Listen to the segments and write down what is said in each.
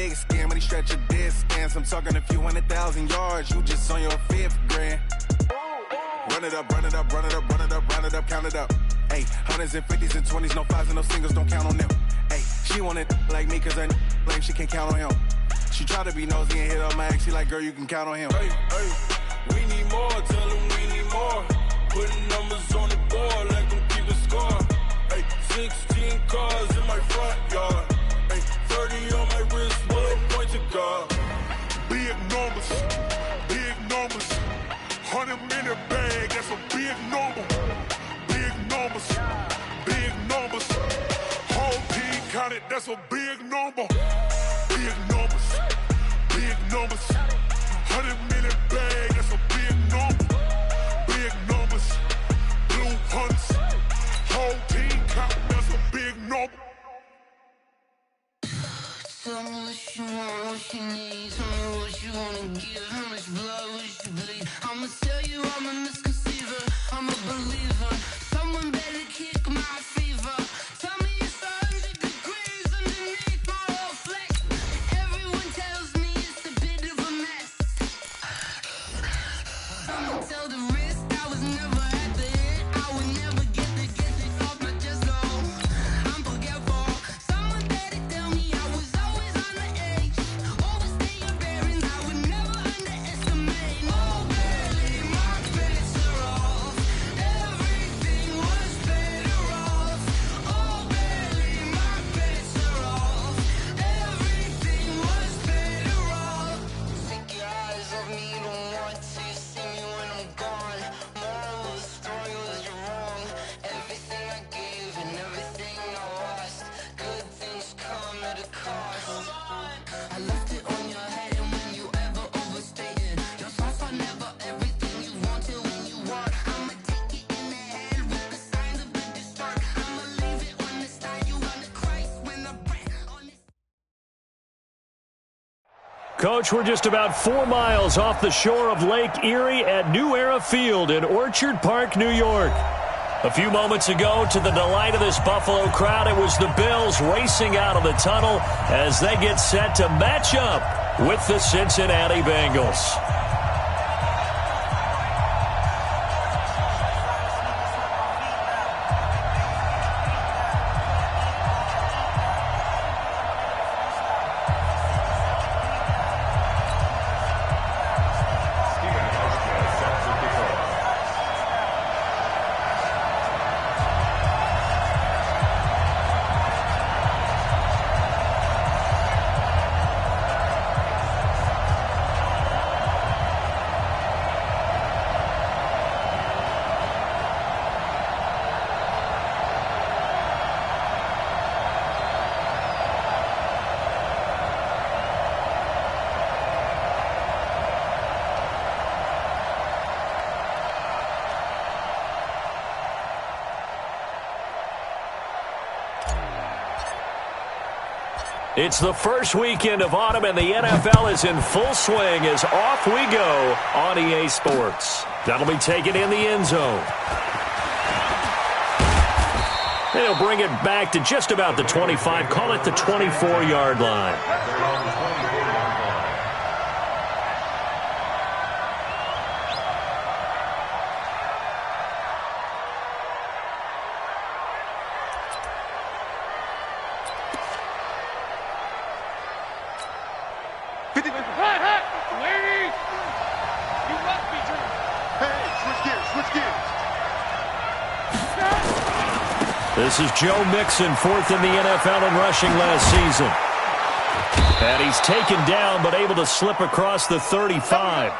leg skin, but he stretch your dead scans. I'm talking a few 100,000 yards, you just on your 5th grand. Run it up, run it up, run it up, run it up, run it up, count it up. Ayy, hundreds and 50s and 20s, no 5s and no singles, don't count on them. Ayy, she want it like me, cause her lame, she can't count on him. She try to be nosy and hit up my ex, she like, girl, you can count on him. Hey, we need more, tell them we need more. Putting numbers on the board, like them keep a score. Hey, 16 cars in my front yard. Hey, 30 on my wrist, what a point to God. Big numbers, 100-minute bag, that's a big number. Big numbers, whole team counted, that's a big number. Big numbers, 100-minute bag, that's a big number. Big numbers, blue hunts, whole team count, that's a big number. Tell me what you want, what you need. Tell me what you wanna give. How much blood would you bleed? I'ma tell you I'm a misconceiver. I'm a believer. Someone better kick my fever. Tell me it's 100 degrees underneath my whole flex. Everyone tells me it's a bit of a mess. I'ma tell the risk I was never at the hit. I would never get it off my chest, no. I'm forgetful. Someone better tell me I was always on the edge. Overstay your bearings, I would never underestimate. Oh, barely, my bets are off. Everything was better off. Oh, barely, my bets are off. Everything was better off. Take your eyes off me, don't want to see me when I'm gone. Moral of the story was you're wrong. Everything I gave and everything I lost. Good things come at a cost. I left it on your head, and when you ever overstay it, your thoughts are never everything you wanted when you want. I'ma take it in the head with the signs of the distort. I'ma leave it on the side, you on the Christ when the breath on this. Coach, we're just about 4 miles off the shore of Lake Erie at New Era Field in Orchard Park, New York. A few moments ago, to the delight of this Buffalo crowd, it was the Bills racing out of the tunnel as they get set to match up with the Cincinnati Bengals. It's the first weekend of autumn, and the NFL is in full swing as off we go on EA Sports. That'll be taken in the end zone. They'll bring it back to just about the 25, call it the 24-yard line. This is Joe Mixon, 4th in the NFL in rushing last season. And he's taken down, but able to slip across the 35.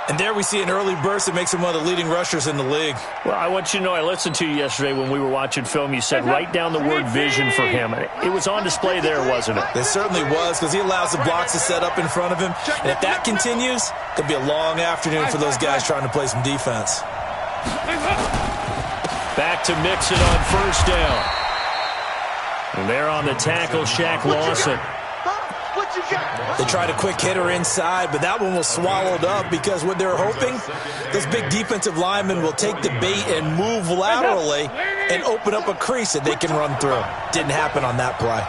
And there we see an early burst that makes him one of the leading rushers in the league. Well, I want you to know, I listened to you yesterday when we were watching film. You said write down the word vision for him. It was on display there, wasn't it? It certainly was, because he allows the blocks to set up in front of him. And if that continues, it'll be a long afternoon for those guys trying to play some defense. Back to Mixon on first down. And there on the tackle, Shaq Lawson. They tried a quick hitter inside, but that one was swallowed up because what they're hoping, those big defensive linemen will take the bait and move laterally and open up a crease that they can run through. Didn't happen on that play.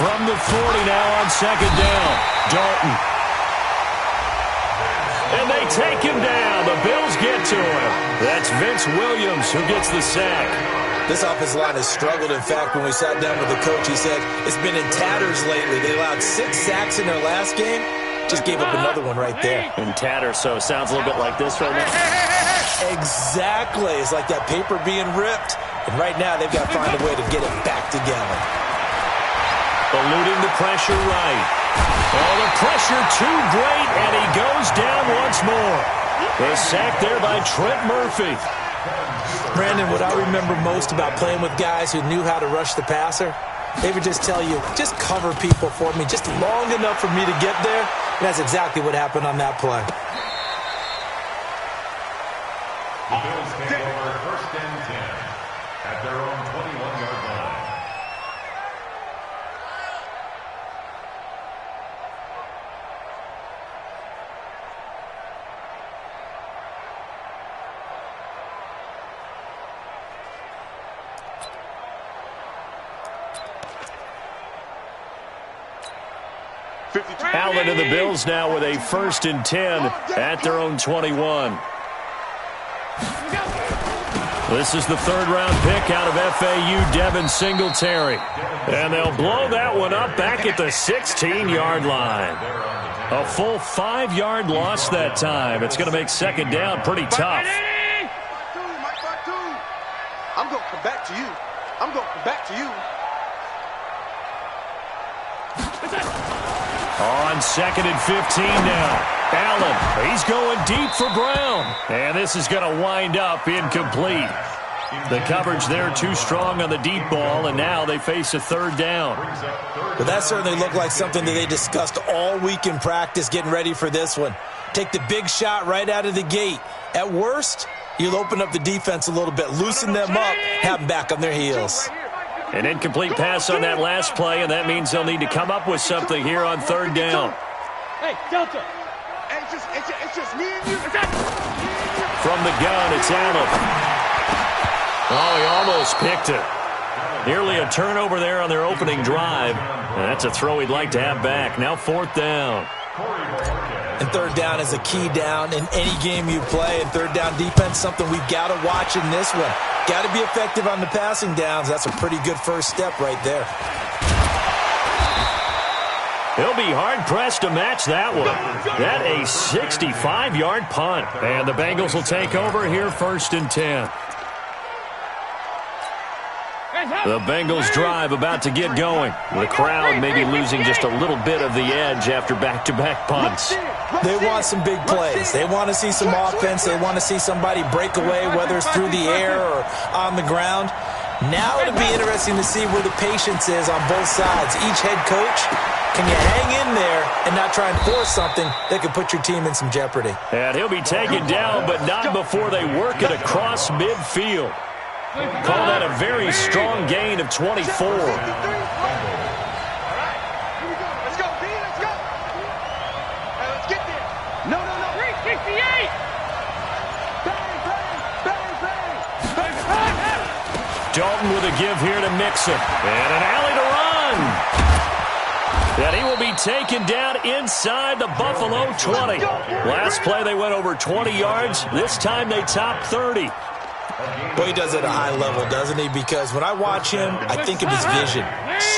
From the 40 now on second down, Dalton. And they take him down. The Bills get to him. That's Vince Williams who gets the sack. This offensive line has struggled. In fact, when we sat down with the coach, he said it's been in tatters lately. They allowed 6 sacks in their last game. Just gave up another one right there. In tatters, so it sounds a little bit like this right now. Exactly. It's like that paper being ripped. And right now, they've got to find a way to get it back together. Eluding the pressure right. Oh, the pressure too great, and he goes down once more. The sack there by Trent Murphy. Brandon, what I remember most about playing with guys who knew how to rush the passer, they would just tell you, just cover people for me, just long enough for me to get there. And that's exactly what happened on that play. The Bills take over first and 10 at their own 21-yard line. Allen and the Bills now with a first and 10 at their own 21. This is the third-round pick out of FAU, Devin Singletary. And they'll blow that one up back at the 16-yard line. A full 5-yard loss that time. It's going to make second down pretty tough. I'm going to come back to you. I'm going to come back to you. On second and 15 now. Allen, he's going deep for Brown. And this is going to wind up incomplete. The coverage there too strong on the deep ball, and now they face a third down. But that certainly looked like something that they discussed all week in practice getting ready for this one. Take the big shot right out of the gate. At worst, you'll open up the defense a little bit, loosen them up, have them back on their heels. An incomplete pass on that last play, and that means they'll need to come up with something here on third down. Hey, Delta. It's just me and you. From the gun, it's Allen. Oh, he almost picked it. Nearly a turnover there on their opening drive. And that's a throw he'd like to have back. Now fourth down. And third down is a key down in any game you play. And third down defense, something we've got to watch in this one. Got to be effective on the passing downs. That's a pretty good first step right there. He'll be hard-pressed to match that one. That a 65-yard punt. And the Bengals will take over here first and 10. The Bengals drive about to get going. The crowd maybe losing just a little bit of the edge after back-to-back punts. They want some big plays. They want to see some offense. They want to see somebody break away, whether it's through the air or on the ground. Now it'll be interesting to see where the patience is on both sides. Each head coach, can you hang in there and not try and force something that could put your team in some jeopardy? And he'll be taken down, but not before they work it across midfield. Call that a very strong gain of 24. Let's go, B. Let's go. Hey, let's get there. No. 368. Bang. Dalton with a give here to Mixon. And an alley to run. And he will be taken down inside the Buffalo 20. Last play they went over 20 yards. This time they topped 30. Well, he does it at a high level, doesn't he? Because when I watch him, I think of his vision.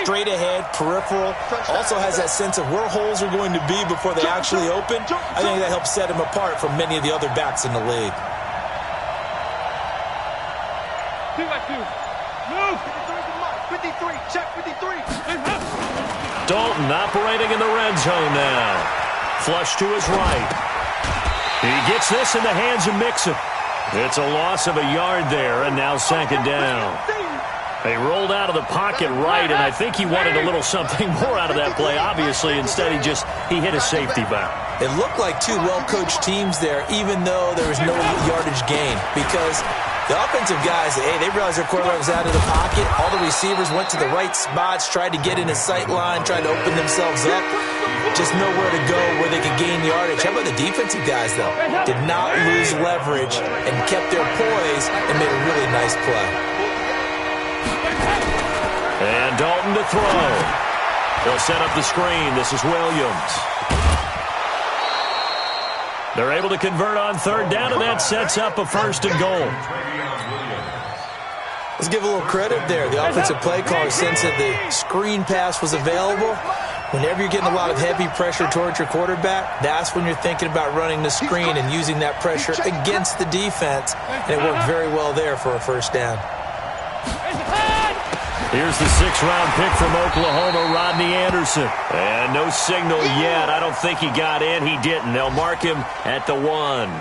Straight ahead, peripheral. Also has that sense of where holes are going to be before they actually open. I think that helps set him apart from many of the other backs in the league. 2-by-2. Move. 53. Check 53. Dalton operating in the red zone now. Flush to his right. He gets this in the hands of Mixon. It's a loss of a yard there, and now second down. He rolled out of the pocket right, and I think he wanted a little something more out of that play. Obviously, instead he hit a safety valve. It looked like two well-coached teams there, even though there was no yardage gain, because the offensive guys, they realized their quarterback was out of the pocket. All the receivers went to the right spots, tried to get in his sight line, tried to open themselves up. Just nowhere to go where they could gain yardage. How about the defensive guys, though? Did not lose leverage and kept their poise and made a really nice play. And Dalton to throw. They'll set up the screen. This is Williams. They're able to convert on third down, and that sets up a 1st and goal. Let's give a little credit there. The offensive play caller sensed that the screen pass was available. Whenever you're getting a lot of heavy pressure towards your quarterback, that's when you're thinking about running the screen and using that pressure against the defense. And it worked very well there for a 1st down. Here's the 6th-round pick from Oklahoma, Rodney Anderson. And no signal yet. I don't think he got in. He didn't. They'll mark him at the 1.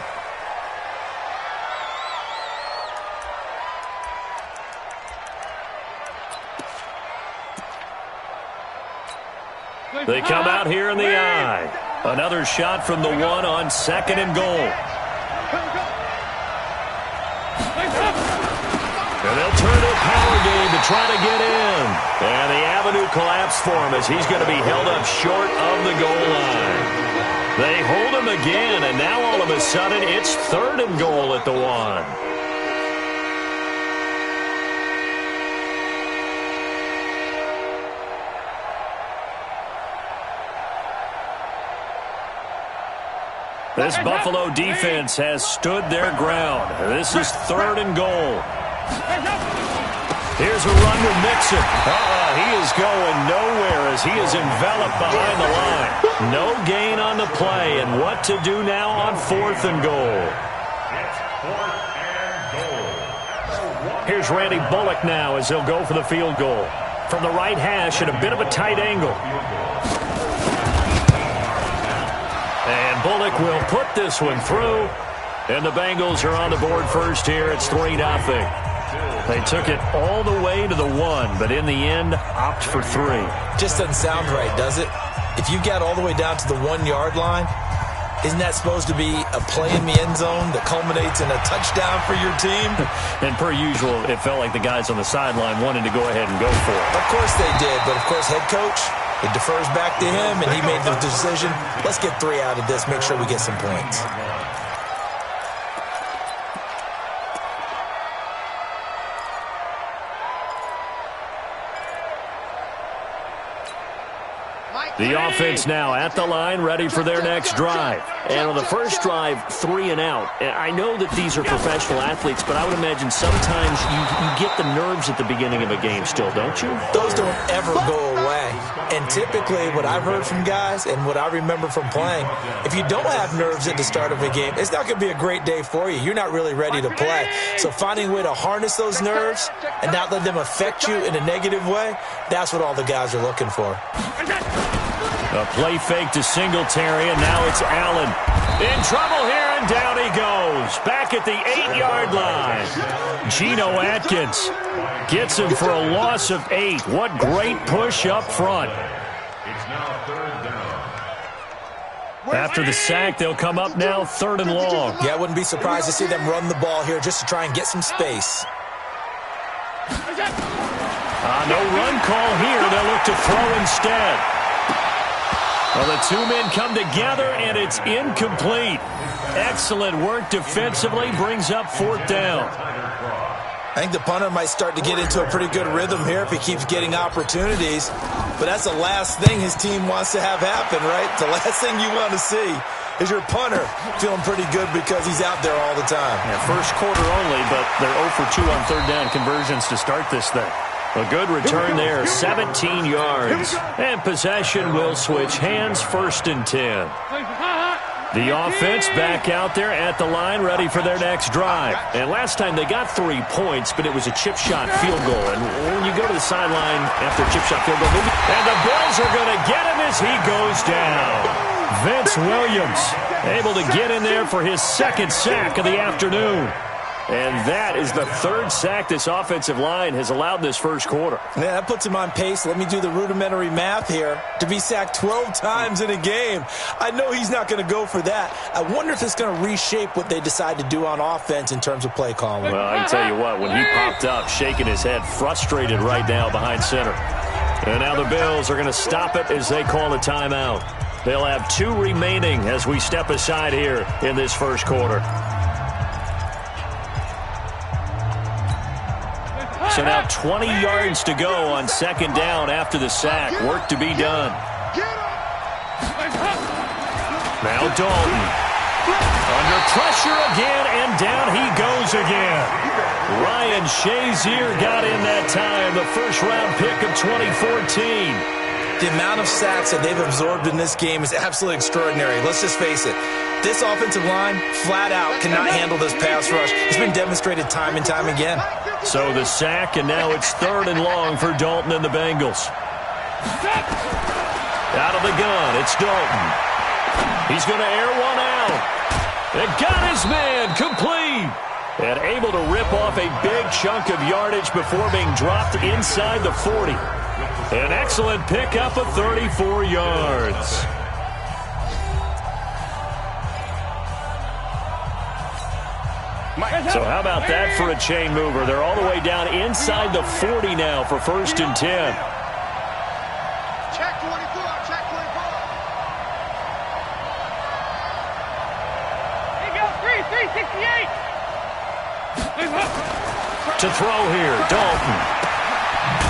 They come out here in the I. Another shot from the 1 on 2nd and goal. And they'll turn to a power game to try to get in. And the avenue collapsed for him as he's going to be held up short of the goal line. They hold him again, and now all of a sudden it's 3rd and goal at the 1. This Buffalo defense has stood their ground. This is 3rd and goal. Here's a run to Mixon. He is going nowhere as he is enveloped behind the line. No gain on the play, and what to do now on 4th and goal. It's 4th and goal. Here's Randy Bullock now as he'll go for the field goal. From the right hash at a bit of a tight angle. And Bullock will put this one through. And the Bengals are on the board first here. It's 3-0. They took it all the way to the 1, but in the end, opt for 3. Just doesn't sound right, does it? If you got all the way down to the 1-yard line, isn't that supposed to be a play in the end zone that culminates in a touchdown for your team? And per usual, it felt like the guys on the sideline wanted to go ahead and go for it. Of course they did, but of course head coach, it defers back to him, and he made the decision. Let's get 3 out of this, make sure we get some points. The offense now at the line, ready for their next drive. And on the first drive, 3 and out. And I know that these are professional athletes, but I would imagine sometimes you get the nerves at the beginning of a game still, don't you? Those don't ever go away. And typically what I've heard from guys and what I remember from playing, if you don't have nerves at the start of a game, it's not going to be a great day for you. You're not really ready to play. So finding a way to harness those nerves and not let them affect you in a negative way, that's what all the guys are looking for. A play fake to Singletary, and now it's Allen. In trouble here, and down he goes. Back at the 8-yard line. Geno Atkins gets him for a loss of 8. What great push up front. It's now 3rd down. After the sack, they'll come up now 3rd and long. Yeah, I wouldn't be surprised to see them run the ball here just to try and get some space. No run call here. They'll look to throw instead. Well, the 2 men come together, and it's incomplete. Excellent work defensively, brings up 4th down. I think the punter might start to get into a pretty good rhythm here if he keeps getting opportunities. But that's the last thing his team wants to have happen, right? The last thing you want to see is your punter feeling pretty good because he's out there all the time. Yeah, first quarter only, but they're 0 for 2 on 3rd down conversions to start this thing. A good return there, 17 yards. And possession will switch hands, 1st and 10. The offense back out there at the line, ready for their next drive. And last time they got 3 points, but it was a chip shot field goal. And when you go to the sideline after a chip shot field goal, and the Bills are going to get him as he goes down. Vince Williams able to get in there for his 2nd sack of the afternoon. And that is the third sack this offensive line has allowed in this first quarter. Yeah, that puts him on pace. Let me do the rudimentary math here. To be sacked 12 times in a game. I know he's not going to go for that. I wonder if it's going to reshape what they decide to do on offense in terms of play calling. Well, I can tell you what, when he popped up, shaking his head, frustrated right now behind center. And now the Bills are going to stop it as they call a timeout. They'll have 2 remaining as we step aside here in this first quarter. So now 20 yards to go on second down after the sack. Work to be done. Now Dalton. Under pressure again, and down he goes again. Ryan Shazier got in that time, the first-round pick of 2014. The amount of sacks that they've absorbed in this game is absolutely extraordinary. Let's just face it. This offensive line, flat out, cannot handle this pass rush. It's been demonstrated time and time again. So the sack, and now it's 3rd and long for Dalton and the Bengals. Out of the gun, it's Dalton. He's going to air one out. And got his man complete. And able to rip off a big chunk of yardage before being dropped inside the 40. An excellent pickup of 34 yards. So how about that for a chain mover? They're all the way down inside the 40 now for 1st and 10. Check 24, check 24. Here you go, 368. To throw here, Dalton.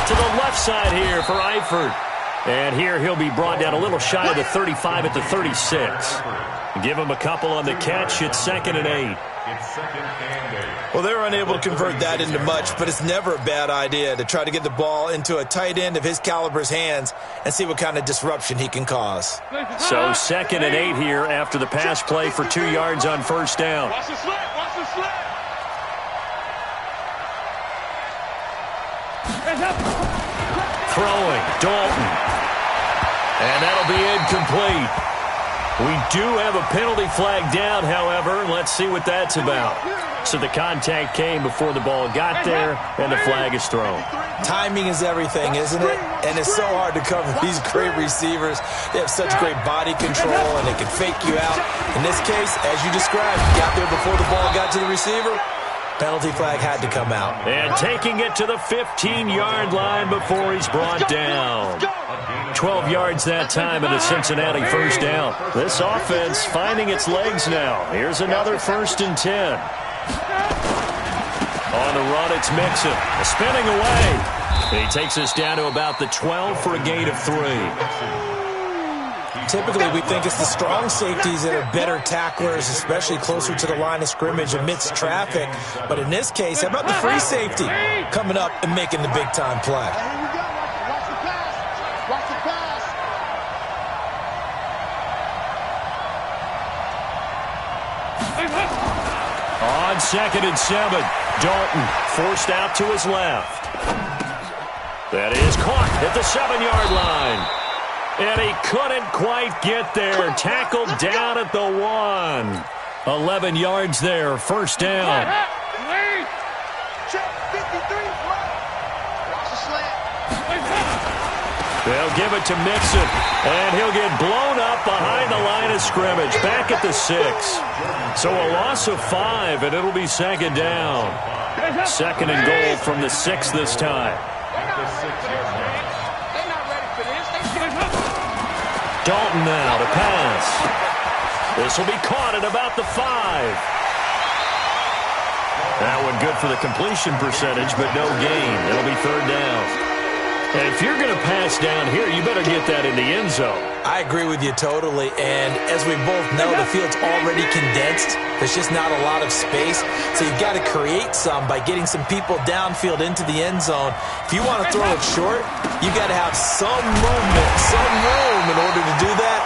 To the left side here for Eifert. And here he'll be brought down a little shy of the 35 at the 36. Give him a couple on the catch. It's 2nd and 8. Well, they're unable to convert that into much, but it's never a bad idea to try to get the ball into a tight end of his caliber's hands and see what kind of disruption he can cause. So 2nd and 8 here after the pass play for 2 yards on first down. Watch the slant, watch the slant. Throwing, Dalton. And that'll be incomplete. We do have a penalty flag down, however. Let's see what that's about. So the contact came before the ball got there, and the flag is thrown. Timing is everything, isn't it? And it's so hard to cover these great receivers. They have such great body control, and they can fake you out. In this case, as you described, got there before the ball got to the receiver. Penalty flag had to come out. And taking it to the 15-yard line before he's brought down. 12 yards that time and a Cincinnati first down. This offense finding its legs now. Here's another 1st and 10. On the run, it's Mixon. Spinning away. He takes us down to about the 12 for a gain of 3. Typically, we think it's the strong safeties that are better tacklers, especially closer to the line of scrimmage amidst traffic. But in this case, how about the free safety coming up and making the big-time play? On 2nd and 7, Dalton forced out to his left. That is caught at the 7-yard line. And he couldn't quite get there. Tackled down at the 1. 11 yards there, first down. They'll give it to Mixon, and he'll get blown up behind the line of scrimmage, back at the 6. So a loss of 5, and it'll be 2nd down. 2nd and goal from the 6 this time. Dalton now to pass. This will be caught at about the 5. That one good for the completion percentage, but no gain. It'll be 3rd down. And if you're going to pass down here, you better get that in the end zone. I agree with you totally. And as we both know, the field's already condensed. There's just not a lot of space. So you've got to create some by getting some people downfield into the end zone. If you want to throw it short, you've got to have some movement, some room in order to do that.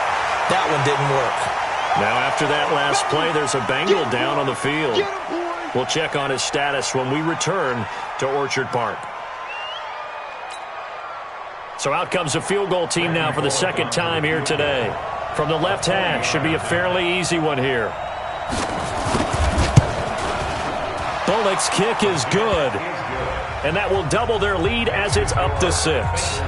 That one didn't work. Now after that last play, there's a Bengal down on the field. We'll check on his status when we return to Orchard Park. So out comes the field goal team now for the 2nd time here today. From the left hash, should be a fairly easy one here. Bullock's kick is good. And that will double their lead as it's up to 6.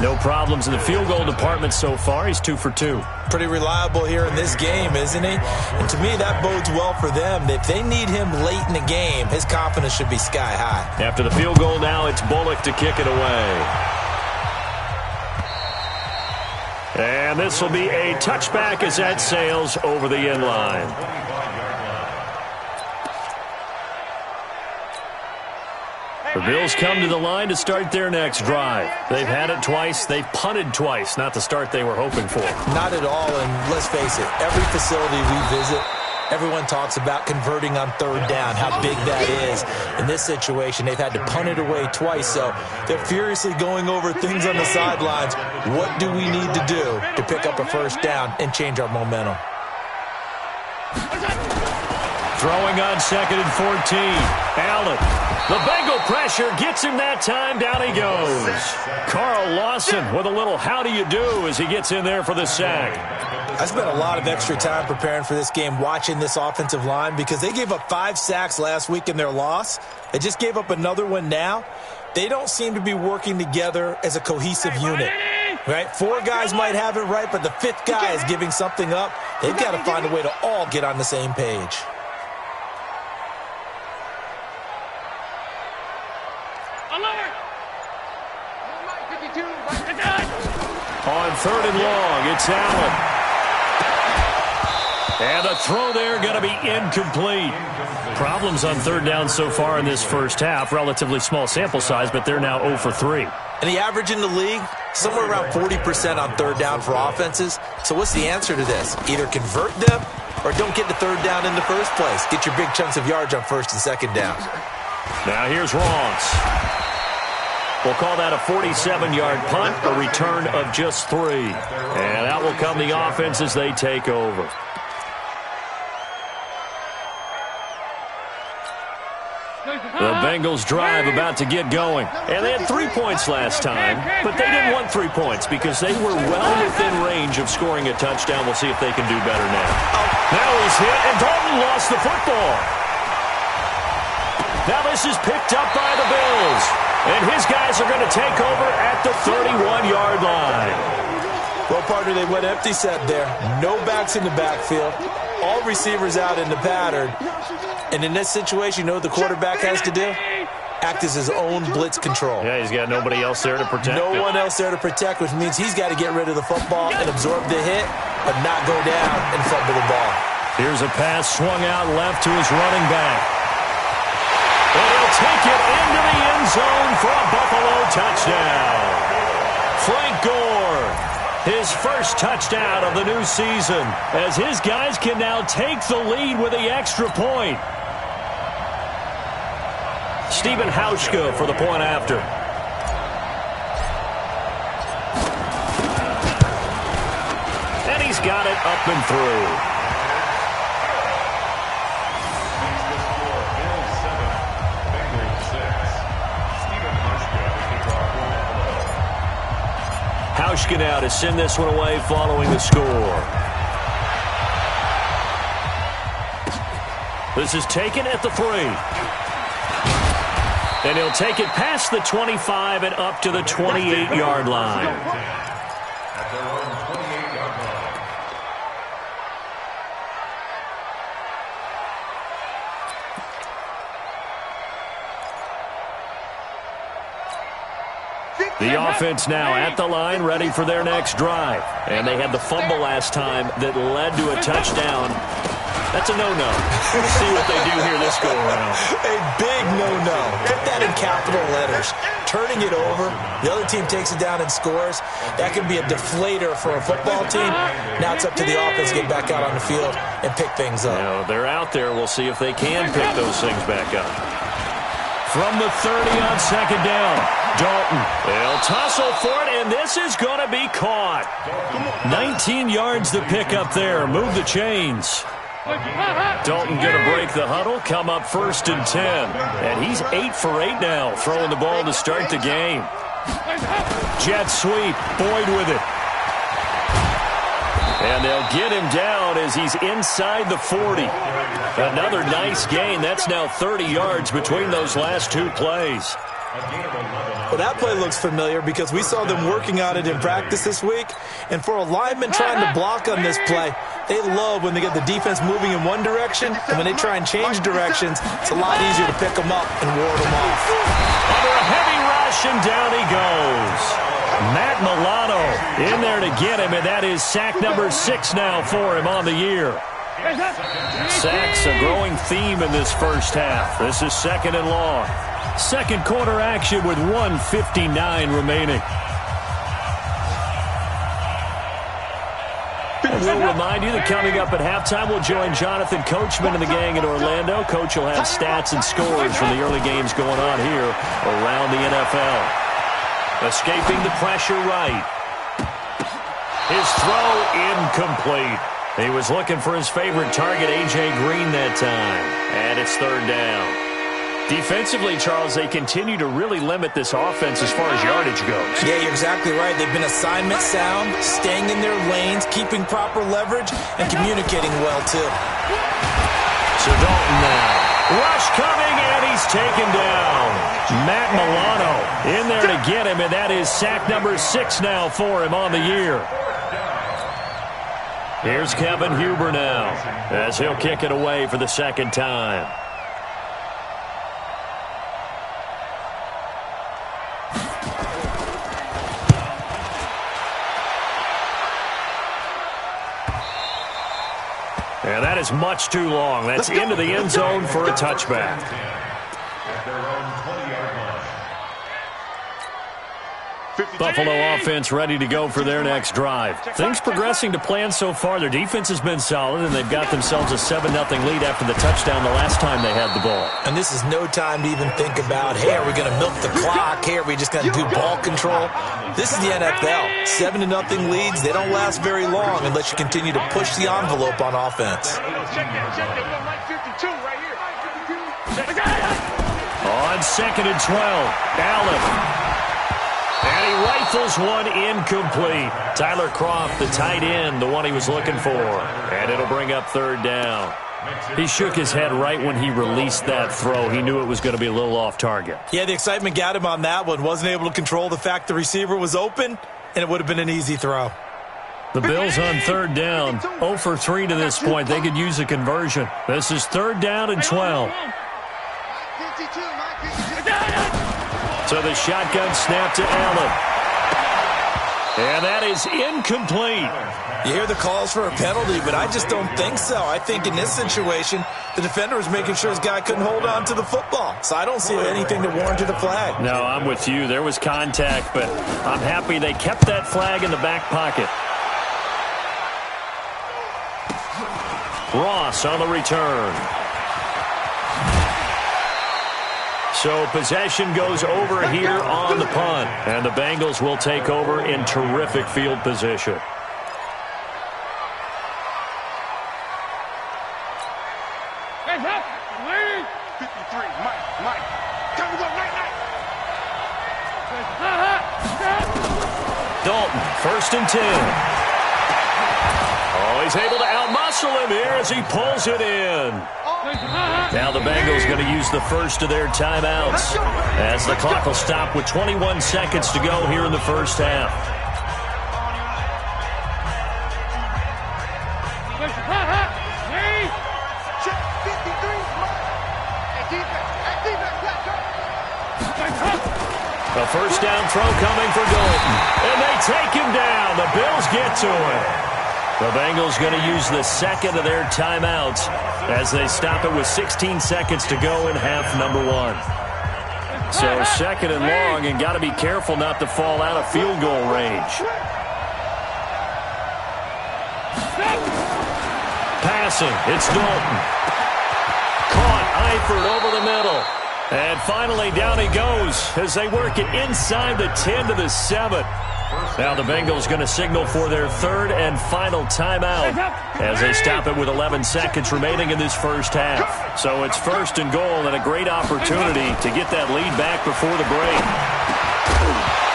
No problems in the field goal department so far. He's 2 for 2. Pretty reliable here in this game, isn't he? And to me, that bodes well for them. If they need him late in the game, his confidence should be sky high. After the field goal now, it's Bullock to kick it away. And this will be a touchback as that sails over the end line. The Bills come to the line to start their next drive. They've had it twice. They've punted twice. Not the start they were hoping for. Not at all, and let's face it, every facility we visit, everyone talks about converting on third down, how big that is. In this situation, they've had to punt it away twice, so they're furiously going over things on the sidelines. What do we need to do to pick up a first down and change our momentum? Throwing on 2nd and 14. Allen. The Bengal pressure gets him that time. Down he goes. Carl Lawson with a little how do you do as he gets in there for the sack. I spent a lot of extra time preparing for this game watching this offensive line because they gave up 5 sacks last week in their loss. They just gave up another one now. They don't seem to be working together as a cohesive unit. Right? 4 guys might have it right, but the 5th guy is giving something up. They've got to find a way to all get on the same page. On 3rd and long, it's Allen. And the throw there going to be incomplete. Problems on 3rd down so far in this first half. Relatively small sample size, but they're now 0 for 3. And the average in the league, somewhere around 40% on 3rd down for offenses. So what's the answer to this? Either convert them or don't get to 3rd down in the first place. Get your big chunks of yards on 1st and 2nd down. Now here's Ross. We'll call that a 47-yard punt, a return of just 3. And out will come the offense as they take over. The Bengals drive about to get going. And they had 3 points last time, but they didn't want 3 points because they were well within range of scoring a touchdown. We'll see if they can do better now. Now he's hit, and Dalton lost the football. Now this is picked up by the Bills. And his guys are going to take over at the 31-yard line. Well, partner, they went empty set there. No backs in the backfield. All receivers out in the pattern. And in this situation, you know what the quarterback has to do? Act as his own blitz control. Yeah, he's got nobody else there to protect him. No one else there to protect, which means he's got to get rid of the football and absorb the hit, but not go down and fumble the ball. Here's a pass swung out left to his running back. And he'll take it into the end zone for a Buffalo touchdown. Frank Gore, his first touchdown of the new season, as his guys can now take the lead with the extra point. Stephen Hauschka for the point after. And he's got it up and through. Hauschka now to send this one away following the score. This is taken at the 3. And he'll take it past the 25 and up to the 28-yard line. At their own 28-yard line. The offense now at the line, ready for their next drive. And they had the fumble last time that led to a touchdown. That's a no-no. We'll see what they do here this go-around. A big no-no. Put that in capital letters. Turning it over, the other team takes it down and scores. That can be a deflator for a football team. Now it's up to the offense to get back out on the field and pick things up. Now, they're out there. We'll see if they can pick those things back up. From the 30 on 2nd down, Dalton. They'll tussle for it, and this is going to be caught. 19 yards to pick up there. Move the chains. Dalton going to break the huddle, come up 1st and 10. And he's 8 for 8 now, throwing the ball to start the game. Jet sweep, Boyd with it. And they'll get him down as he's inside the 40. Another nice gain. That's now 30 yards between those last two plays. Well, that play looks familiar because we saw them working on it in practice this week. And for a lineman trying to block on this play, they love when they get the defense moving in one direction, and when they try and change directions, it's a lot easier to pick them up and ward them off. Under a heavy rush, and down he goes. Matt Milano in there to get him, and that is sack number 6 now for him on the year. Sacks a growing theme in this first half. This is 2nd and long. Second quarter action with 1:59 remaining. We'll remind you that coming up at halftime, we'll join Jonathan Coachman and the gang in Orlando. Coach will have stats and scores from the early games going on here around the NFL. Escaping the pressure right. His throw incomplete. He was looking for his favorite target, A.J. Green, that time. And it's 3rd down. Defensively, Charles, they continue to really limit this offense as far as yardage goes. Yeah, you're exactly right. They've been assignment sound, staying in their lanes, keeping proper leverage, and communicating well, too. So Dalton now. Rush coming, and he's taken down. Matt Milano in there to get him, and that is sack number 6 now for him on the year. Here's Kevin Huber now as he'll kick it away for the 2nd time. And that is much too long. That's into the end zone for a touchback. Buffalo offense ready to go for their next drive. Things progressing to plan so far. Their defense has been solid, and they've got themselves a 7-0 lead after the touchdown the last time they had the ball. And this is no time to even think about, hey, are we going to milk the clock? Hey, are we just going to do ball control? This is the NFL. 7-0 leads, they don't last very long unless you continue to push the envelope on offense. On 2nd and 12, Allen. And he rifles one incomplete. Tyler Kroft, the tight end, the one he was looking for. And it'll bring up 3rd down. He shook his head right when he released that throw. He knew it was going to be a little off target. Yeah, the excitement got him on that one. Wasn't able to control the fact the receiver was open, and it would have been an easy throw. The Bills on 3rd down. 0 for 3 to this point. They could use a conversion. This is 3rd down and 12. So the shotgun snap to Allen. And that is incomplete. You hear the calls for a penalty, but I just don't think so. I think in this situation, the defender was making sure his guy couldn't hold on to the football. So I don't see anything that warranted a flag. No, I'm with you. There was contact, but I'm happy they kept that flag in the back pocket. Ross on the return. So possession goes over here on the punt, and the Bengals will take over in terrific field position. Hands up, ladies. 53, Mike. Time to go, night. Dalton, 1st and 10. Oh, he's able to outmuscle him here as he pulls it in. Now the Bengals going to use the first of their timeouts as the clock will stop with 21 seconds to go here in the first half. A 1st down throw coming for Dalton. And they take him down. The Bills get to him. The Bengals going to use the 2nd of their timeouts as they stop it with 16 seconds to go in half number 1. So 2nd and long, and got to be careful not to fall out of field goal range. Passing, it's Dalton. Caught, Eifert over the middle. And finally down he goes as they work it inside the 10 to the 7. Now the Bengals going to signal for their 3rd and final timeout as they stop it with 11 seconds remaining in this first half. So it's 1st and goal and a great opportunity to get that lead back before the break.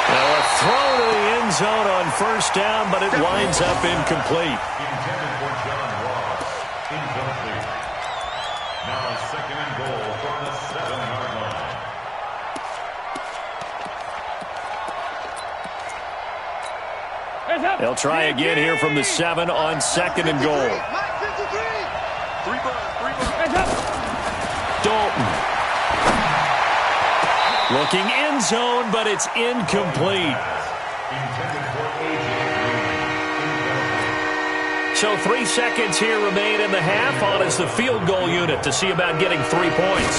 Now a throw to the end end zone on first down, but it winds up incomplete. Intended for John Ross. Incomplete. Now second and goal from the 7-yard line. They'll try again here from the 7 on second and goal. Dalton. Looking end zone, but it's incomplete. So 3 seconds here remain in the half. On is the field goal unit to see about getting 3 points.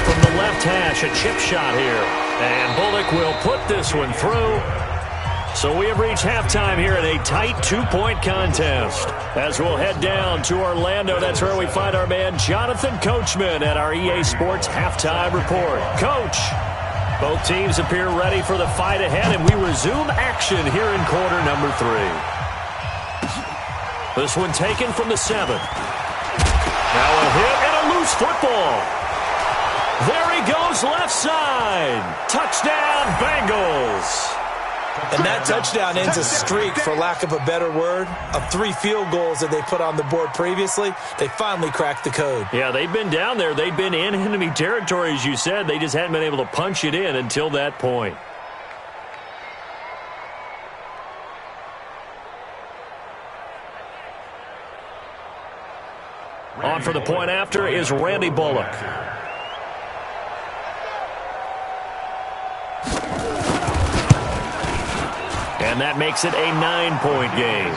From the left hash, a chip shot here. And Bullock will put this one through. So we have reached halftime here in a tight 2-point contest. As we'll head down to Orlando, that's where we find our man Jonathan Coachman at our EA Sports Halftime Report. Coach, both teams appear ready for the fight ahead, and we resume action here in quarter number 3. This one taken from the 7. Now a hit and a loose football. There he goes left side. Touchdown, Bengals. And that touchdown ends a streak, for lack of a better word, of 3 field goals that they put on the board previously. They finally cracked the code. Yeah, they've been down there. They've been in enemy territory, as you said. They just hadn't been able to punch it in until that point. On for the point after is Randy Bullock. And that makes it a 9-point game.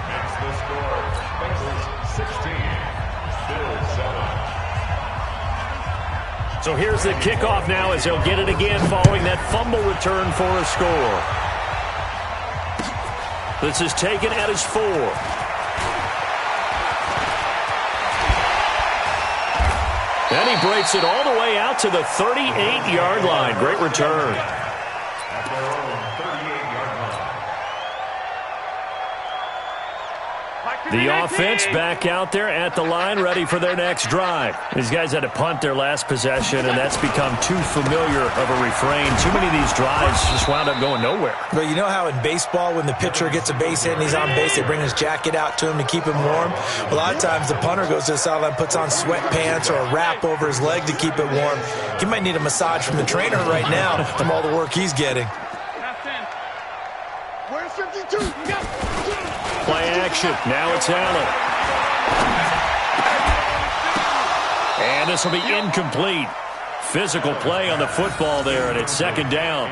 Makes the score Bengals 16, Bills 7. So here's the kickoff now as they'll get it again following that fumble return for a score. This is taken at his 4. And he breaks it all the way out to the 38-yard line. Great return. At their own 38-yard line. The offense back out there at the line, ready for their next drive. These guys had to punt their last possession, and that's become too familiar of a refrain. Too many of these drives just wound up going nowhere. But you know how in baseball, when the pitcher gets a base hit and he's on base, they bring his jacket out to him to keep him warm? A lot of times the punter goes to the sideline, puts on sweatpants or a wrap over his leg to keep it warm. He might need a massage from the trainer right now from all the work he's getting. Where's 52? Play action. Now it's Allen. And this will be incomplete. Physical play on the football there, and it's second down.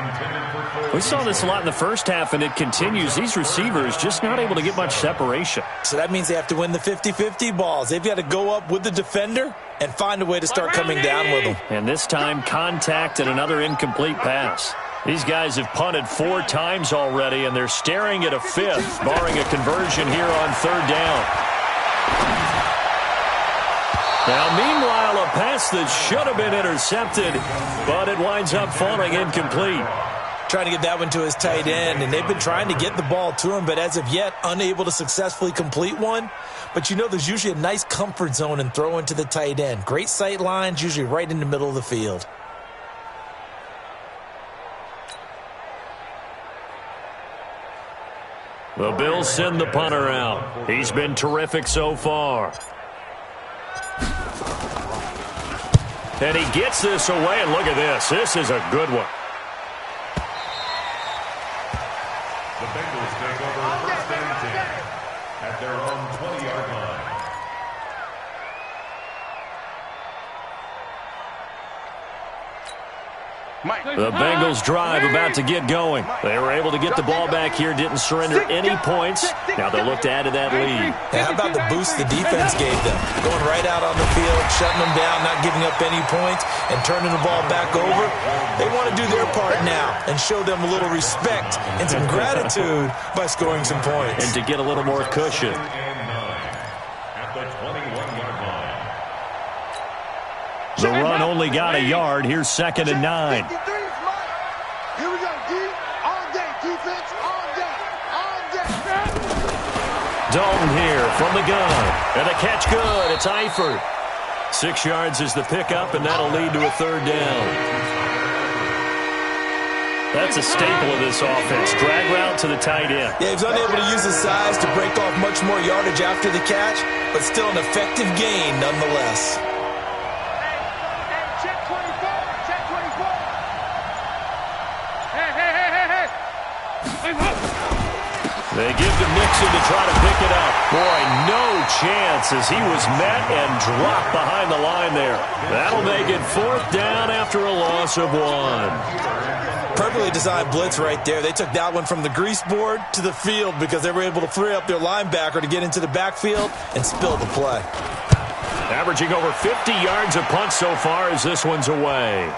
We saw this a lot in the first half, and it continues. These receivers just not able to get much separation. So that means they have to win the 50-50 balls. They've got to go up with the defender and find a way to start coming down with them. And this time, contact and another incomplete pass. These guys have punted 4 times already, and they're staring at a 5th, barring a conversion here on third down. Now, meanwhile, a pass that should have been intercepted, but it winds up falling incomplete. Trying to get that one to his tight end, and they've been trying to get the ball to him, but as of yet, unable to successfully complete one. But you know, there's usually a nice comfort zone in throwing to the tight end. Great sight lines, usually right in the middle of the field. The Bills send the punter out. He's been terrific so far. And he gets this away, and look at this. This is a good one. The Bengals take over first and 10 at their own 20-yard line. The Bengals drive about to get going. They were able to get the ball back here, didn't surrender any points. Now they'll look to add to that lead. Now, how about the boost the defense gave them? Going right out on the field, shutting them down, not giving up any points, and turning the ball back over. They want to do their part now and show them a little respect and some gratitude by scoring some points. And to get a little more cushion. At the 21-yard line. The run only got a yard. Here's second and 9. Here we go, D. All day, defense, all day, all day. Dalton here from the gun. And the catch good. It's Eifert. 6 yards is the pickup, and that'll lead to a third down. That's a staple of this offense. Drag route to the tight end. Yeah, he's unable to use his size to break off much more yardage after the catch, but still an effective gain nonetheless. Hey, check 24. Check 24. Hey. They give to Mixon to try to pick it up. Boy, no chance as he was met and dropped behind the line there. That'll make it 4th down after a loss of 1. Perfectly designed blitz right there. They took that one from the grease board to the field because they were able to free up their linebacker to get into the backfield and spill the play. Averaging over 50 yards a punt so far as this one's away.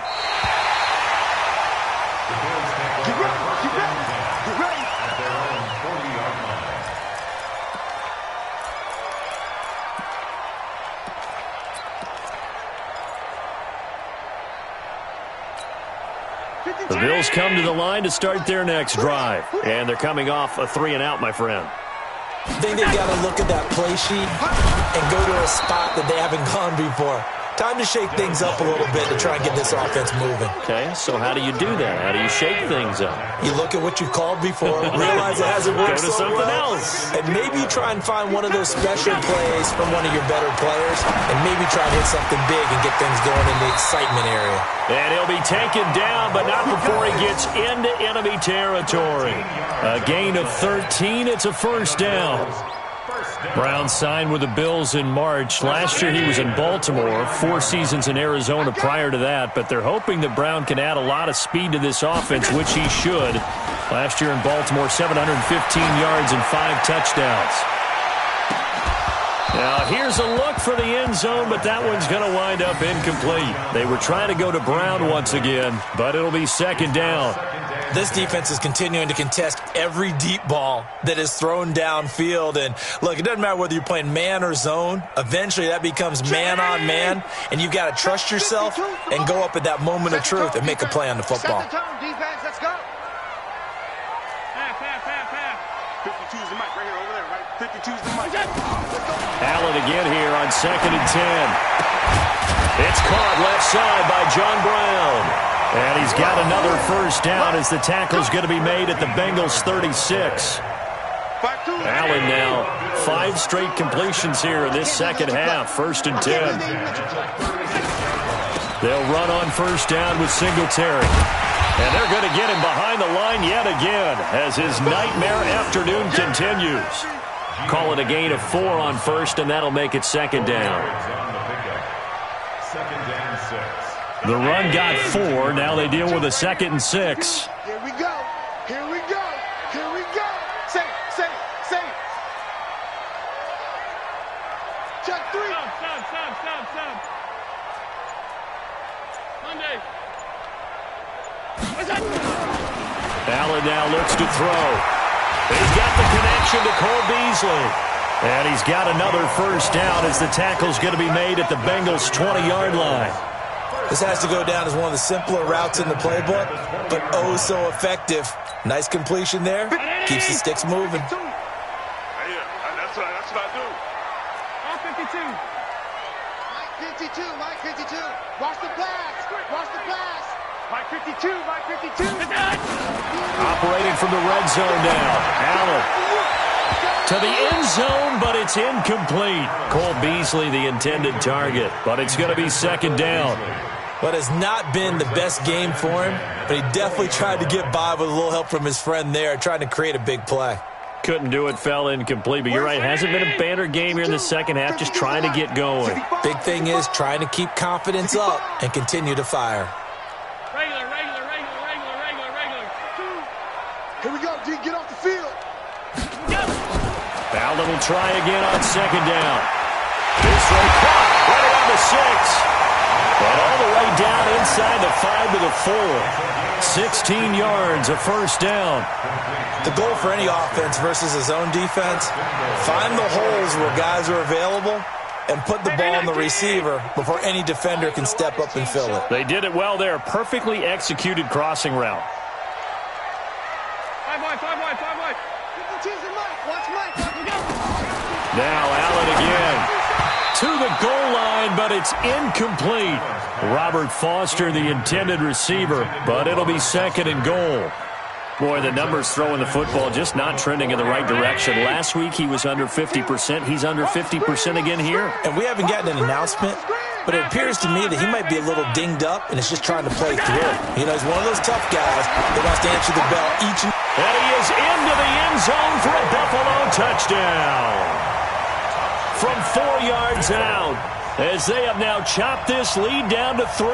The Bills come to the line to start their next drive. And they're coming off a 3-and-out, my friend. I think they've got to look at that play sheet and go to a spot that they haven't gone before. Time to shake things up a little bit to try and get this offense moving. Okay, so how do you do that? How do you shake things up? You look at what you've called before, realize it hasn't worked Go to so something well, else. and maybe you try and find one of those special plays from one of your better players, and maybe try to hit something big and get things going in the excitement area. And he'll be taken down, but not before he gets into enemy territory. A gain of 13. It's a 1st down. Brown signed with the Bills in March. Last year he was in Baltimore, 4 seasons in Arizona prior to that, but they're hoping that Brown can add a lot of speed to this offense, which he should. Last year in Baltimore, 715 yards and 5 touchdowns. Now here's a look for the end zone, but that one's going to wind up incomplete. They were trying to go to Brown once again, but it'll be 2nd down. This defense is continuing to contest every deep ball that is thrown downfield. And, look, it doesn't matter whether you're playing man or zone. Eventually that becomes man-on-man, and you've got to trust yourself and go up at that moment of truth and make a play on the football. Set the tone, defense. Let's go. Pass. 52's the mic right here over there, right? 52's the mic. Allen again here on 2nd and 10. It's caught left side by John Brown. And he's got another 1st down as the tackle's going to be made at the Bengals 36. Allen now 5 straight completions here in this 2nd half. 1st and 10. They'll run on 1st down with Singletary. And they're going to get him behind the line yet again as his nightmare afternoon continues. Call it a gain of 4 on 1st, and that'll make it 2nd down. 2nd and 6. The run got 4. Now they deal with a 2nd and 6. Here we go. Here we go. Here we go. Say. Check 3. Stop. Monday. Allen now looks to throw. He's got the connection to Cole Beasley. And he's got another 1st down as the tackle's going to be made at the Bengals' 20-yard line. This has to go down as one of the simpler routes in the playbook, but oh so effective. Nice completion there. Keeps the sticks moving. That's what I do. All 52. Mike 52. Watch the pass. Mike 52. Operating from the red zone now. Allen to the end zone, but it's incomplete. Cole Beasley, the intended target, but it's going to be 2nd down. What has not been the best game for him, but he definitely tried to get by with a little help from his friend there, trying to create a big play. Couldn't do it, fell incomplete, but you're right. It hasn't been a banner game here in the 2nd half, just trying to get going. Big thing is trying to keep confidence up and continue to fire. Regular. Here we go, D. Get off the field. Allen will try again on 2nd down. This one caught right around the 6. And all the way down inside the 5 to the 4. 16 yards, a 1st down. The goal for any offense versus a zone defense, find the holes where guys are available and put the ball on the receiver before any defender can step up and fill it. They did it well there. Perfectly executed crossing route. 5 wide. Watch Mike. Now Allen again to the goal line, but but it's incomplete. Robert Foster, the intended receiver, but it'll be 2nd and goal. Boy, the numbers throwing the football just not trending in the right direction. Last week he was under 50%. He's under 50% again here. And we haven't gotten an announcement, but it appears to me that he might be a little dinged up and is just trying to play through. You know, he's one of those tough guys that wants to answer the bell each and... And he is into the end zone for a Buffalo touchdown. From 4 yards out, as they have now chopped this lead down to 3.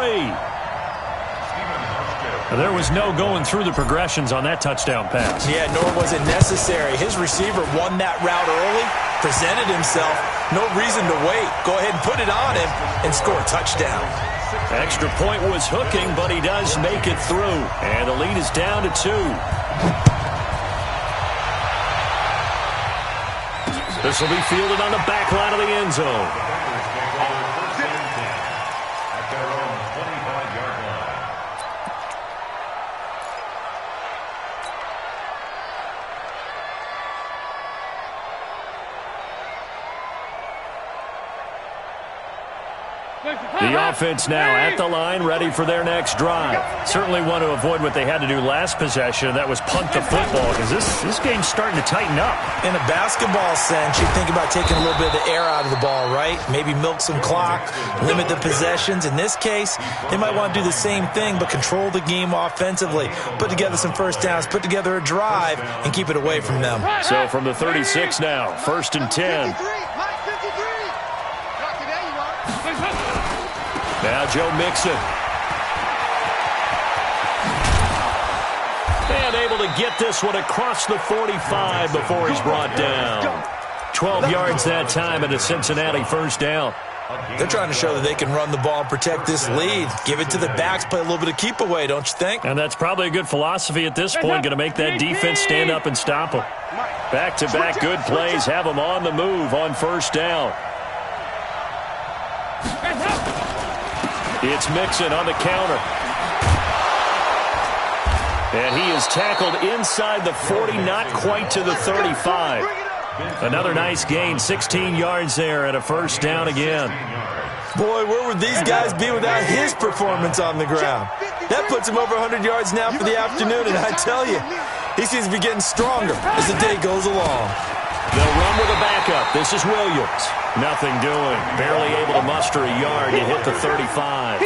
There was no going through the progressions on that touchdown pass. Yeah, nor was it necessary. His receiver won that route early, presented himself. No reason to wait. Go ahead and put it on him and score a touchdown. Extra point was hooking, but he does make it through. And the lead is down to 2. This will be fielded on the back line of the end zone. The offense now at the line, ready for their next drive. Certainly want to avoid what they had to do last possession, that was punt the football, because this game's starting to tighten up. In a basketball sense, you think about taking a little bit of the air out of the ball, right? Maybe milk some clock, limit the possessions. In this case, they might want to do the same thing, but control the game offensively. Put together some first downs, put together a drive, and keep it away from them. So from the 36 now, 1st and 10. Now Joe Mixon. And able to get this one across the 45 before he's brought down. 12 yards that time and a Cincinnati first down. They're trying to show that they can run the ball and protect this lead. Give it to the backs, play a little bit of keep away, don't you think? And that's probably a good philosophy at this point, going to make that defense stand up and stop them. Back-to-back good plays, have them on the move on first down. It's Mixon on the counter. And he is tackled inside the 40, not quite to the 35. Another nice gain, 16 yards there and a first down again. Boy, where would these guys be without his performance on the ground? That puts him over 100 yards now for the afternoon, and I tell you, he seems to be getting stronger as the day goes along. They'll run with a backup. This is Williams. Nothing doing. Barely able to muster a yard. You hit the 35.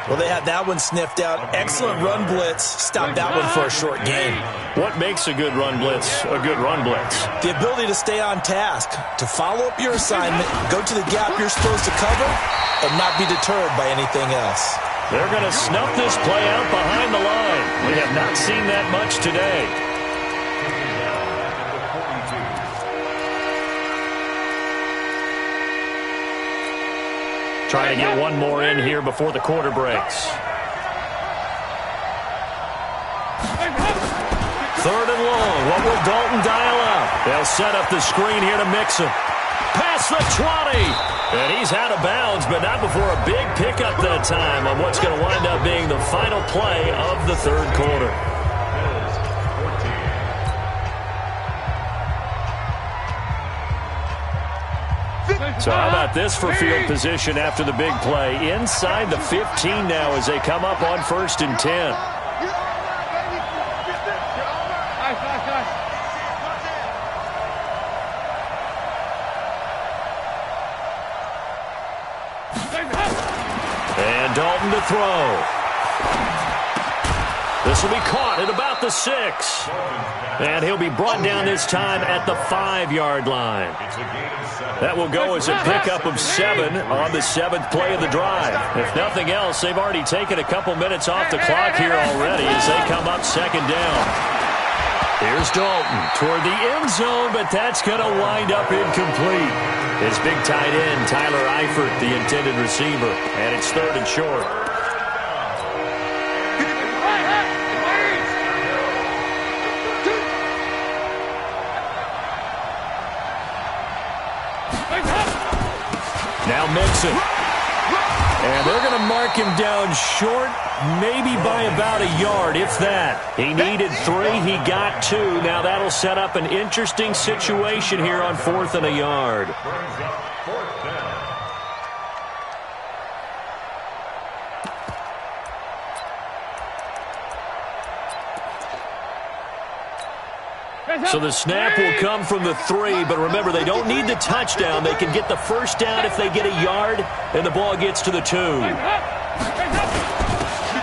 Well, they had that one sniffed out. Excellent run blitz. Stop that one for a short gain. What makes a good run blitz a good run blitz? The ability to stay on task, to follow up your assignment, go to the gap you're supposed to cover, and not be deterred by anything else. They're going to snuff this play out behind the line. We have not seen that much today. Trying to get one more in here before the quarter breaks. 3rd and long. What will Dalton dial up? They'll set up the screen here to Mixon. Past the 20. And he's out of bounds, but not before a big pickup that time on what's going to wind up being the final play of the 3rd quarter. So how about this for field position after the big play? Inside the 15 now as they come up on 1st and 10. And Dalton to throw. This will be caught at about the 6. And he'll be brought down this time at the 5-yard line. That will go as a pickup of 7 on the 7th play of the drive. If nothing else, they've already taken a couple minutes off the clock here already as they come up 2nd down. Here's Dalton toward the end zone, but that's going to wind up incomplete. His big tight end, Tyler Eifert, the intended receiver. And it's 3rd and short. Now Mixon. And they're going to mark him down short, maybe by about a yard, if that. He needed 3. He got 2. Now that'll set up an interesting situation here on 4th and a yard. So the snap will come from the 3, but remember, they don't need the touchdown. They can get the first down if they get a yard, and the ball gets to the 2.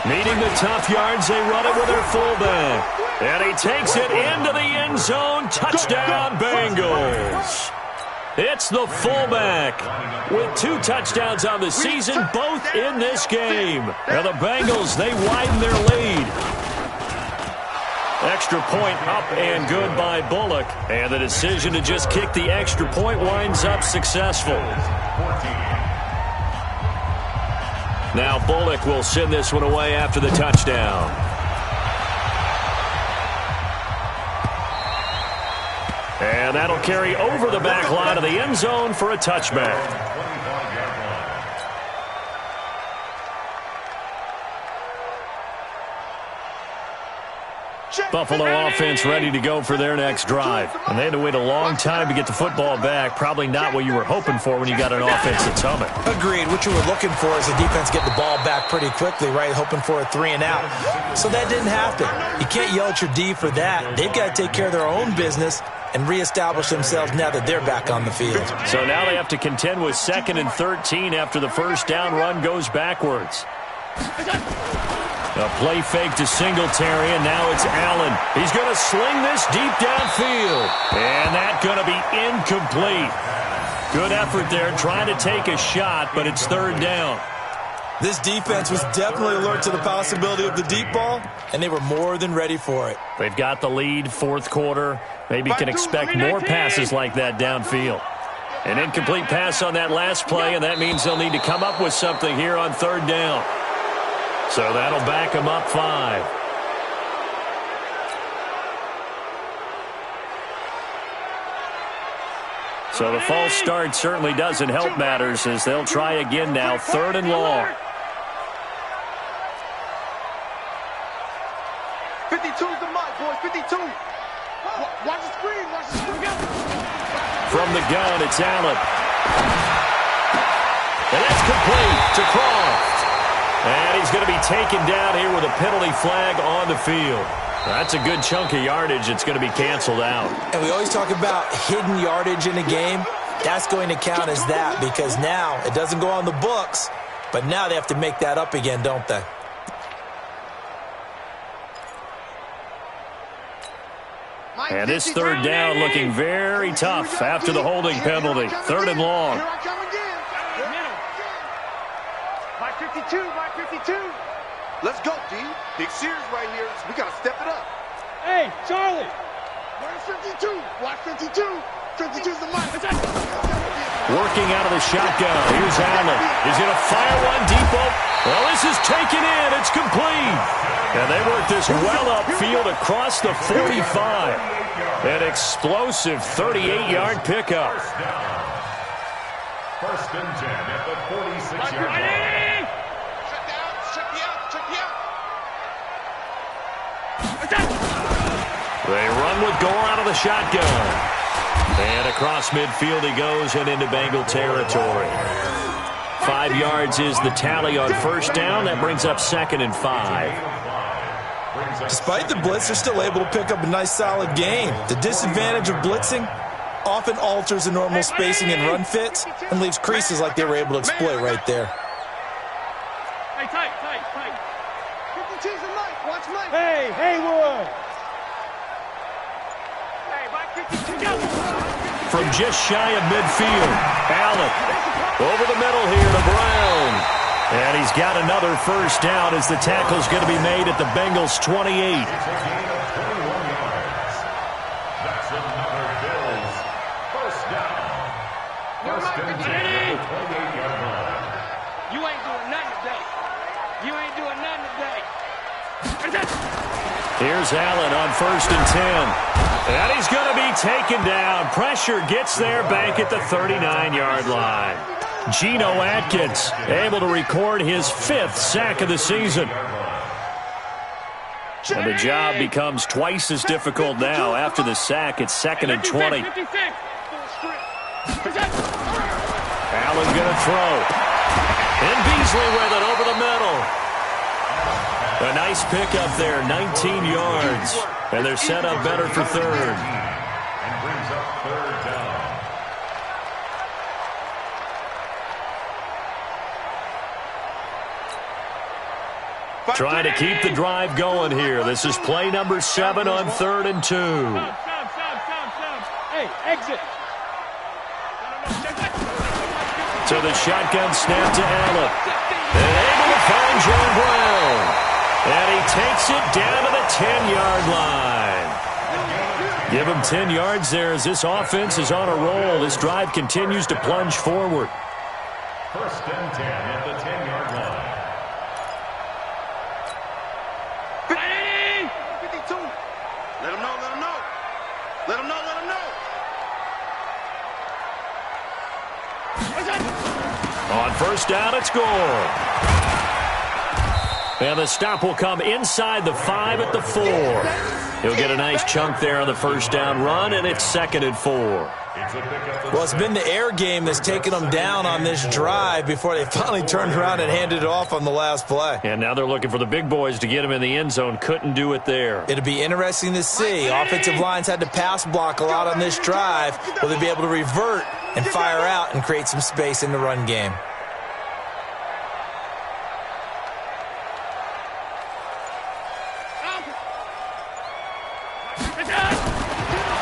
Needing the tough yards, they run it with their fullback. And he takes it into the end zone. Touchdown, Bengals. It's the fullback with 2 touchdowns on the season, both in this game. And the Bengals, they widen their lead. Extra point up and good by Bullock. And the decision to just kick the extra point winds up successful. Now Bullock will send this one away after the touchdown. And that'll carry over the back line of the end zone for a touchback. Buffalo offense ready to go for their next drive. And they had to wait a long time to get the football back. Probably not what you were hoping for when you got an offense that's humming. Agreed. What you were looking for is the defense getting the ball back pretty quickly, right? Hoping for a 3 and out. So that didn't happen. You can't yell at your D for that. They've got to take care of their own business and reestablish themselves now that they're back on the field. So now they have to contend with 2nd and 13 after the first down run goes backwards. A play fake to Singletary, and now it's Allen. He's going to sling this deep downfield. And that's going to be incomplete. Good effort there trying to take a shot, but it's 3rd down. This defense was definitely alert to the possibility of the deep ball, and they were more than ready for it. They've got the lead, 4th quarter. Maybe can expect more passes like that downfield. An incomplete pass on that last play, and that means they'll need to come up with something here on 3rd down. So that'll back them up 5. So the false start certainly doesn't help matters as they'll try again now, 3rd and long. 52's the mark, boys. 52. Watch the screen. Watch the screen. From the gun, it's Allen. And that's complete to Croft. And he's going to be taken down here with a penalty flag on the field. That's a good chunk of yardage. It's going to be canceled out. And we always talk about hidden yardage in a game. That's going to count as that because now it doesn't go on the books, but now they have to make that up again, don't they? And this 3rd down looking very tough after the holding penalty. 3rd and long. Here I come again. By 52, by 52. Let's go, D. Big series right here. We got to step it up. Hey, Charlie. Where's 52? Watch 52. 52's the mark. Working out of the shotgun. Here's Allen. He's going to fire one deep up. Well, this is taken in. It's complete. And they work this well upfield across the 45. An explosive 38-yard pickup. 1st and 10 at the 46-yard line. They run with Gore out of the shotgun. And across midfield he goes and into Bengal territory. 5 yards is the tally on 1st down. That brings up 2nd and 5. Despite the blitz, they're still able to pick up a nice solid gain. The disadvantage of blitzing often alters the normal spacing and run fits and leaves creases like they were able to exploit right there. Hey, tight. 52's the Mike. Watch Mike. Hey, Haywood. Hey, Mike 52. From just shy of midfield, Allen over the middle here to Brown. And he's got another 1st down as the tackle's going to be made at the Bengals 28. That's another Bills 1st down. 1st and 10 at the 28-yard line. You ain't doing nothing today. You ain't doing nothing today. Here's Allen on 1st and 10. And he's going to be taken down. Pressure gets there back at the 39-yard line. Geno Atkins able to record his 5th sack of the season. And the job becomes twice as difficult now. After the sack, it's 2nd and 20. Allen going to throw. And Beasley with it over the middle. A nice pickup there, 19 yards. And they're set up better for 3rd. Trying to keep the drive going here. This is play number 7 on 3rd and 2. Hey, exit. So the shotgun snap to Allen. And able to find John Brown. And he takes it down to the 10-yard line. Give him 10 yards there as this offense is on a roll. This drive continues to plunge forward. 1st and 10 at the 10-yard line. 52. Let him know, let him know. Let him know, let him know. On 1st down, it's Gore. And the stop will come inside the 5 at the 4. He'll get a nice chunk there on the 1st down run, and it's 2nd and 4. Well, it's been the air game that's taken them down on this drive before they finally turned around and handed it off on the last play. And now they're looking for the big boys to get him in the end zone. Couldn't do it there. It'll be interesting to see. Offensive lines had to pass block a lot on this drive. Will they be able to revert and fire out and create some space in the run game?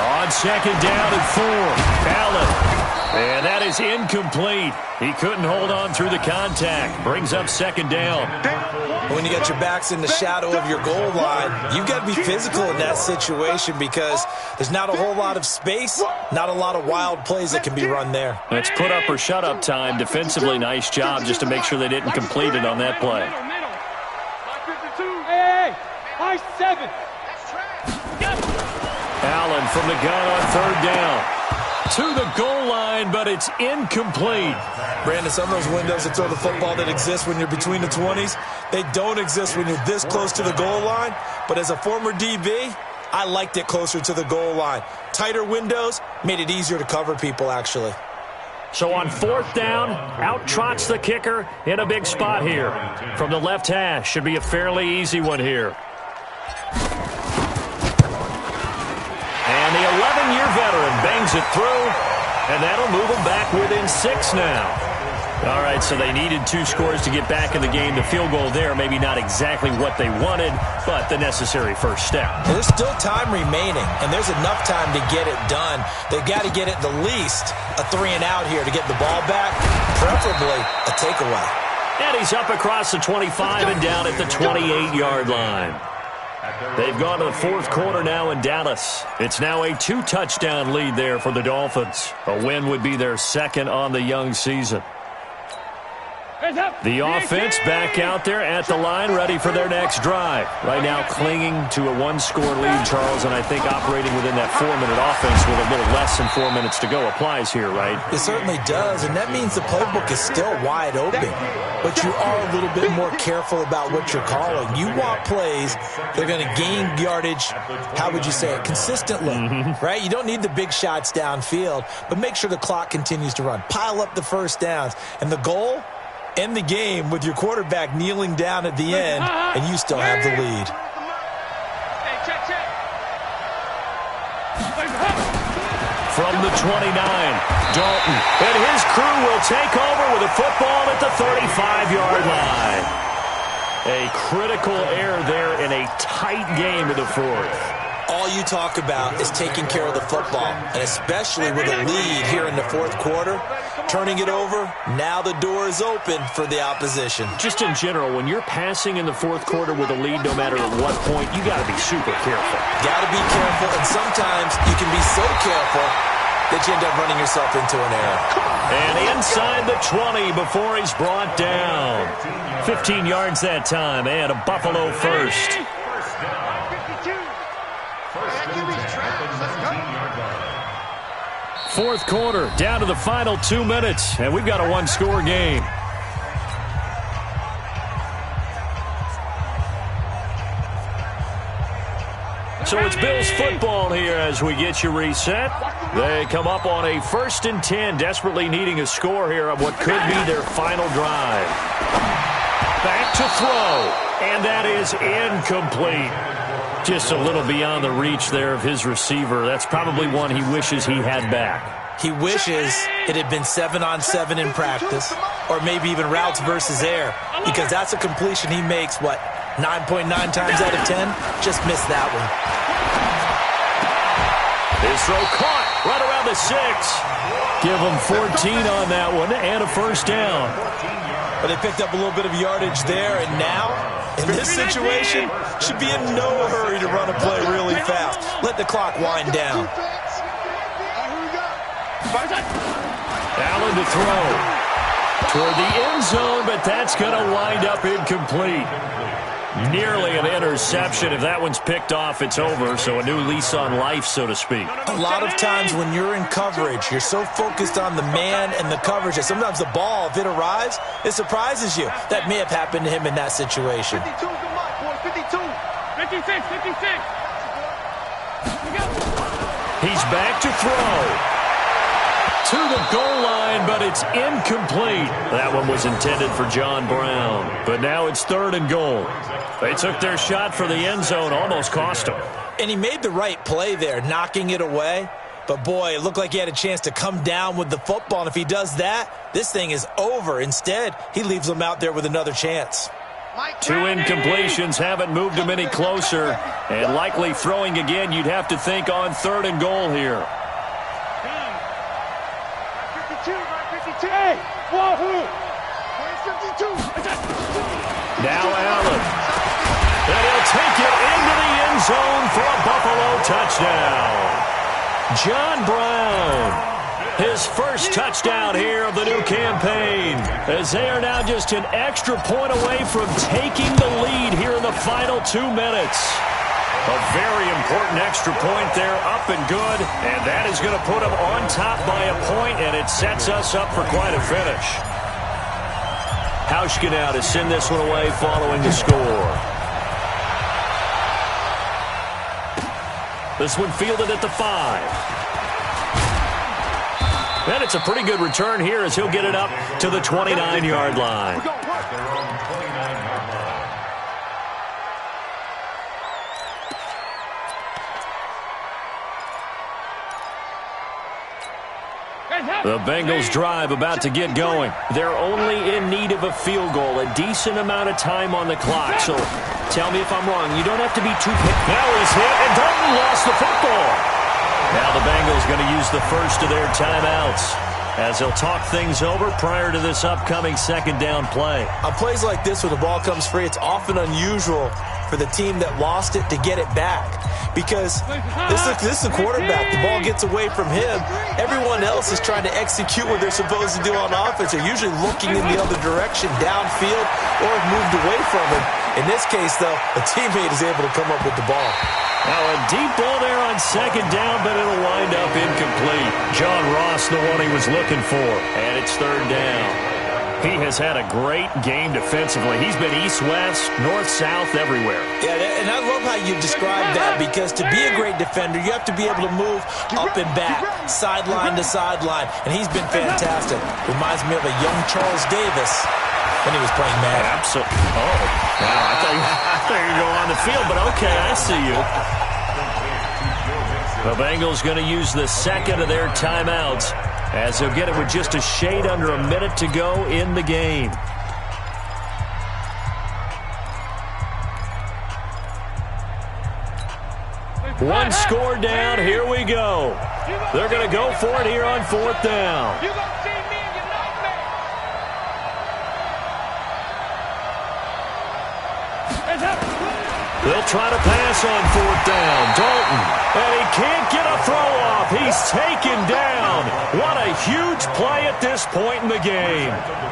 On 2nd down and 4, Allen. And that is incomplete. He couldn't hold on through the contact. Brings up 2nd down. When you got your backs in the shadow of your goal line, you've got to be physical in that situation because there's not a whole lot of space, not a lot of wild plays that can be run there. It's put up or shut up time. Defensively, nice job just to make sure they didn't complete it on that play. Hey, high 7. Allen from the gun on 3rd down. To the goal line, but it's incomplete. Brandon, some of those windows to throw the football that exist when you're between the 20s, they don't exist when you're this close to the goal line. But as a former DB, I liked it closer to the goal line. Tighter windows made it easier to cover people, actually. So on 4th down, out trots the kicker in a big spot here. From the left hash, should be a fairly easy one here. And the 11-year veteran bangs it through, and that'll move them back within 6 now. All right, so they needed 2 scores to get back in the game. The field goal there, maybe not exactly what they wanted, but the necessary first step. There's still time remaining, and there's enough time to get it done. They've got to get at the least a 3-and-out here to get the ball back, preferably a takeaway. And he's up across the 25 and down at the 28-yard line. They've gone to the 4th quarter now in Dallas. It's now a 2-touchdown lead there for the Dolphins. A win would be their 2nd on the young season. The offense back out there at the line, ready for their next drive. Right now clinging to a 1-score lead, Charles, and I think operating within that 4-minute offense with a little less than 4 minutes to go applies here, right? It certainly does, and that means the playbook is still wide open. But you are a little bit more careful about what you're calling. You want plays that are going to gain yardage, how would you say it, consistently, right? You don't need the big shots downfield, but make sure the clock continues to run. Pile up the first downs, and the goal? End the game with your quarterback kneeling down at the end, and you still have the lead. From the 29, Dalton, and his crew will take over with a football at the 35-yard line. A critical error there in a tight game of the 4th. All you talk about is taking care of the football, and especially with a lead here in the 4th quarter, turning it over, now the door is open for the opposition. Just in general, when you're passing in the 4th quarter with a lead, no matter at what point, you got to be super careful. Got to be careful, and sometimes you can be so careful that you end up running yourself into an error. And inside the 20 before he's brought down. 15 yards that time, and a Buffalo first. 4th quarter, down to the final 2 minutes, and we've got a 1-score game. So it's Bills football here as we get you reset. They come up on a 1st and 10, desperately needing a score here on what could be their final drive. Back to throw, and that is incomplete. Just a little beyond the reach there of his receiver. That's probably one he wishes he had back. He wishes it had been 7-on-7 in practice, or maybe even routes versus air, because that's a completion he makes, 9.9 times out of 10, just missed that one. His throw caught right around the 6. Give him 14 on that one and a first down. But they picked up a little bit of yardage there, and now, in this situation, should be in no hurry to run a play really fast. Let the clock wind down. Allen to throw. Toward the end zone, but that's going to wind up incomplete. Nearly an interception. If that one's picked off, it's over. So a new lease on life, so to speak. A lot of times when you're in coverage, you're so focused on the man and the coverage that sometimes the ball, if it arrives, it surprises you. That may have happened to him in that situation. 52's the mark, boy. 52. 56, 56. He's back to throw. To the goal line, but it's incomplete. That one was intended for John Brown. But now it's 3rd and goal. They took their shot for the end zone, almost cost them. And he made the right play there, knocking it away. But, boy, it looked like he had a chance to come down with the football. And if he does that, this thing is over. Instead, he leaves them out there with another chance. 2 incompletions haven't moved him any closer. And likely throwing again, you'd have to think on 3rd and goal here. Hey, wahoo! Now Allen. And he'll take it into the end zone for a Buffalo touchdown. John Brown, his first touchdown here of the new campaign, as they are now just an extra point away from taking the lead here in the final 2 minutes. A very important extra point there, up and good, and that is going to put them on top by a point, and it sets us up for quite a finish. Hauschka now to send this one away following the score. This one fielded at the 5. And it's a pretty good return here as he'll get it up to the 29-yard line. The Bengals drive about to get going. They're only in need of a field goal, a decent amount of time on the clock. So tell me if I'm wrong. You don't have to be too quick. Now he's hit, and Dalton lost the football. Now the Bengals going to use the first of their timeouts as they'll talk things over prior to this upcoming 2nd down play. On plays like this where the ball comes free, it's often unusual for the team that lost it to get it back. Because this is a quarterback. The ball gets away from him. Everyone else is trying to execute what they're supposed to do on offense. They're usually looking in the other direction, downfield, or have moved away from him. In this case, though, a teammate is able to come up with the ball. Now a deep ball there on 2nd down, but it'll wind up incomplete. John Ross, the one he was looking for, and it's 3rd down. He has had a great game defensively. He's been east-west, north-south, everywhere. Yeah, and I love how you describe that, because to be a great defender, you have to be able to move up and back, sideline to sideline, and he's been fantastic. Reminds me of a young Charles Davis when he was playing Madden. Absolutely. Oh, now I thought you go on the field, but okay, I see you. The Bengals going to use the 2nd of their timeouts, as they'll get it with just a shade under a minute to go in the game. One score down. Here we go. They're going to go for it here on 4th down. They'll try to pass on 4th down. Dalton, and he can't get a throw off. He's taken down. What a huge play at this point in the game.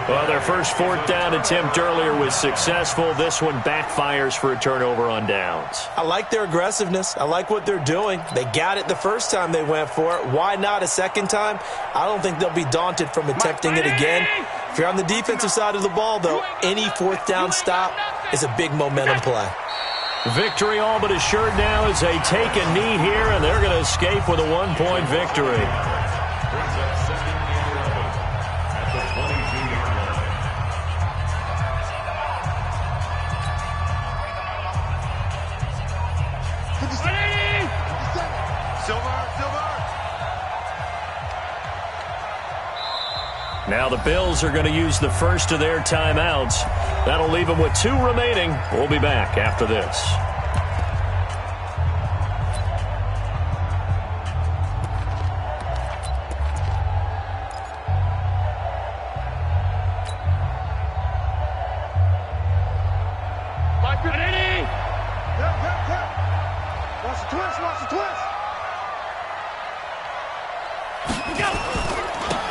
Well, their first 4th down attempt earlier was successful. This one backfires for a turnover on downs. I like their aggressiveness. I like what they're doing. They got it the first time they went for it. Why not a second time? I don't think they'll be daunted from attempting it again. If you're on the defensive side of the ball, though, any 4th down stop is a big momentum play. Victory all but assured now as they take a knee here, and they're going to escape with a 1-point victory. Now Now the Bills are going to use the first of their timeouts. That'll leave them with 2 remaining. We'll be back after this.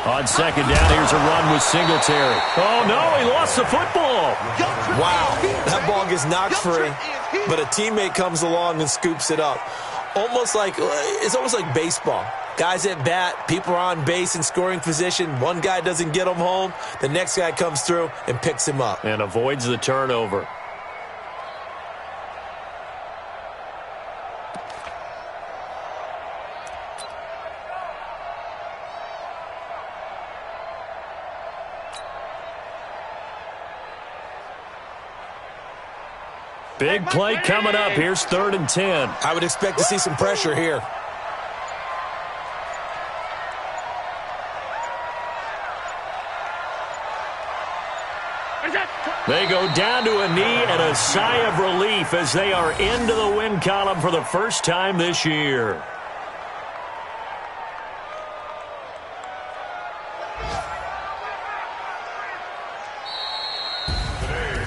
On second down, here's a run with Singletary. Oh, no, he lost the football. Wow, that ball gets knocked free, but a teammate comes along and scoops it up. It's almost like baseball. Guys at bat, people are on base in scoring position. One guy doesn't get him home. The next guy comes through and picks him up. And avoids the turnover. Big play coming up. Here's 3rd and 10. I would expect to see some pressure here. They go down to a knee and a sigh of relief as they are into the win column for the first time this year.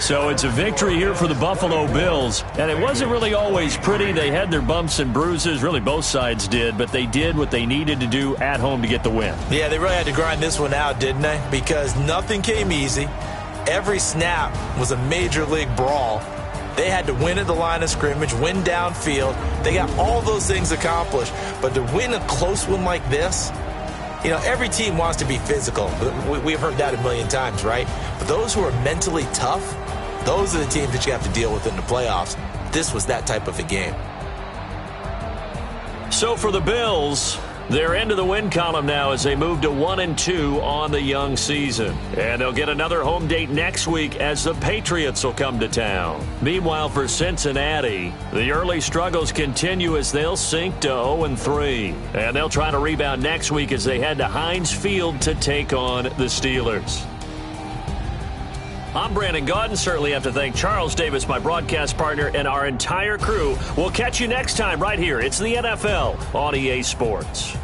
So it's a victory here for the Buffalo Bills, and it wasn't really always pretty. They had their bumps and bruises, really both sides did, but they did what they needed to do at home to get the win. Yeah, they really had to grind this one out, didn't they? Because nothing came easy. Every snap was a major league brawl. They had to win at the line of scrimmage, win downfield. They got all those things accomplished, but to win a close one like this, you know, every team wants to be physical. We've heard that a million times, right? But those who are mentally tough, those are the teams that you have to deal with in the playoffs. This was that type of a game. So for the Bills, they're into the win column now as they move to 1-2 on the young season. And they'll get another home date next week as the Patriots will come to town. Meanwhile, for Cincinnati, the early struggles continue as they'll sink to 0-3. And they'll try to rebound next week as they head to Heinz Field to take on the Steelers. I'm Brandon Gaudin. Certainly have to thank Charles Davis, my broadcast partner, and our entire crew. We'll catch you next time right here. It's the NFL on EA Sports.